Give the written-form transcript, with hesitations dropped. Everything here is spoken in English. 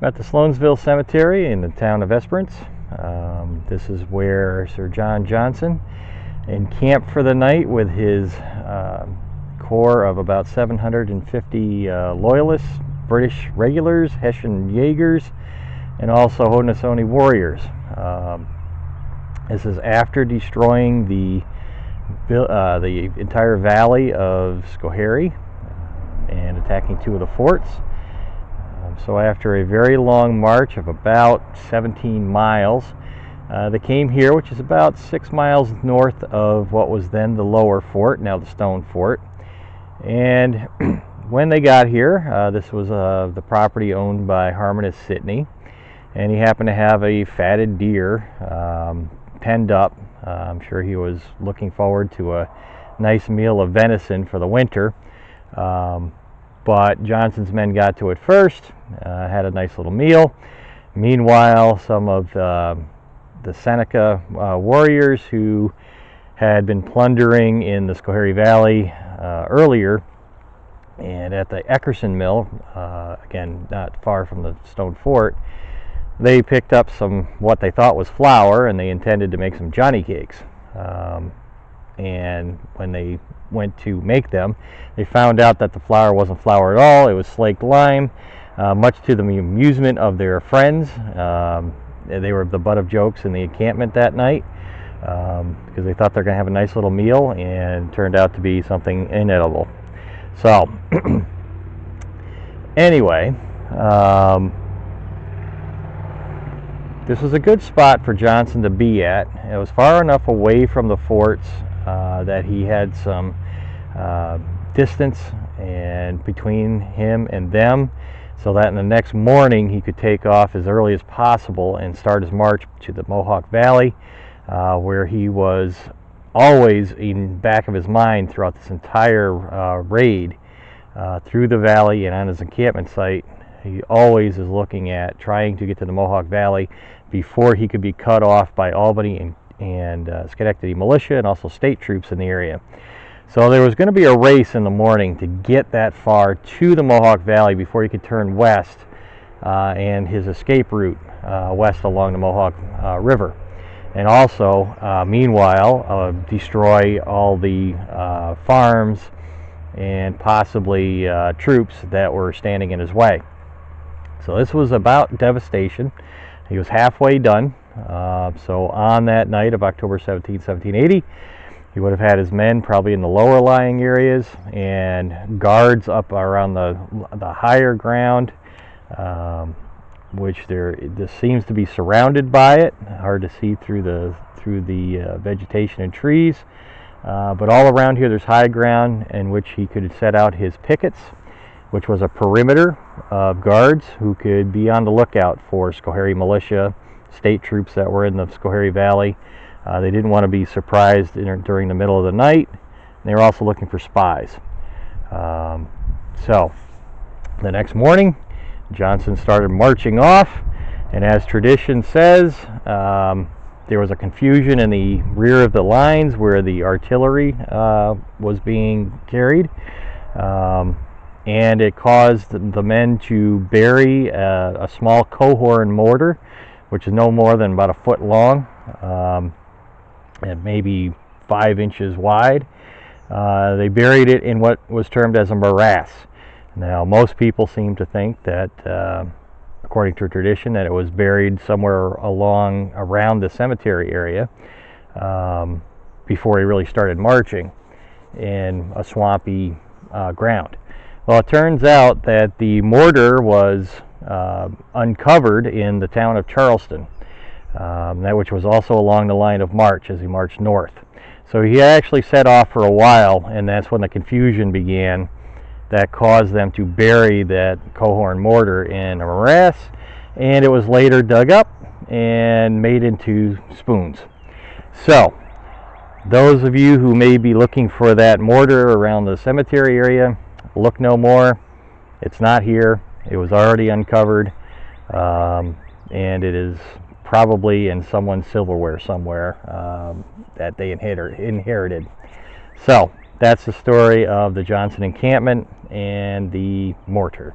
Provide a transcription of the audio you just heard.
At the Sloansville Cemetery in the town of Esperance. This is where Sir John Johnson encamped for the night with his corps of about 750 loyalists, British regulars, Hessian Jaegers, and also Haudenosaunee warriors. This is after destroying the entire valley of Schoharie and attacking two of the forts. So after a very long march of about 17 miles, they came here, which is about 6 miles north of what was then the lower fort, now the stone fort. And when they got here, this was the property owned by Harmonius Sidney, and he happened to have a fatted deer penned up. I'm sure he was looking forward to a nice meal of venison for the winter. But Johnson's men got to it first, had a nice little meal. Meanwhile, some of the Seneca warriors who had been plundering in the Schoharie Valley earlier, and at the Eckerson Mill, again not far from the stone fort, they picked up some what they thought was flour, and they intended to make some Johnny cakes. And when they went to make them, they found out that the flour wasn't flour at all. It was slaked lime, much to the amusement of their friends. They were the butt of jokes in the encampment that night because they thought they're going to have a nice little meal, and it turned out to be something inedible. So anyway, this was a good spot for Johnson to be at. It was far enough away from the forts that he had some distance and between him and them, so that in the next morning he could take off as early as possible and start his march to the Mohawk Valley, where he was always in the back of his mind throughout this entire raid through the valley and on his encampment site. He always is looking at trying to get to the Mohawk Valley before he could be cut off by Albany and Schenectady militia and also state troops in the area. So there was going to be a race in the morning to get that far to the Mohawk Valley before he could turn west and his escape route west along the Mohawk River. And also, meanwhile, destroy all the farms and possibly troops that were standing in his way. So this was about devastation. He was halfway done. So on that night of October 17, 1780, he would have had his men probably in the lower lying areas and guards up around the higher ground, which this seems to be surrounded by it. Hard to see through the vegetation and trees, but all around here there's high ground in which he could set out his pickets, which was a perimeter of guards who could be on the lookout for Schoharie militia, state troops that were in the Schoharie Valley. They didn't want to be surprised during the middle of the night. They were also looking for spies. So the next morning, Johnson started marching off, and as tradition says, there was a confusion in the rear of the lines where the artillery was being carried, and it caused the men to bury a small cohorn mortar, which is no more than about a foot long and maybe 5 inches wide. They buried it in what was termed as a morass. Now, most people seem to think that, according to tradition, that it was buried somewhere around the cemetery area before he really started marching in a swampy ground. Well, it turns out that the mortar was uncovered in the town of Charleston, which was also along the line of march as he marched north. So he actually set off for a while, and that's when the confusion began that caused them to bury that cohorn mortar in a morass, and it was later dug up and made into spoons. So those of you who may be looking for that mortar around the cemetery area, look no more. It's not here. It was already uncovered, and it is probably in someone's silverware somewhere that they inherited. So that's the story of the Johnson encampment and the mortar.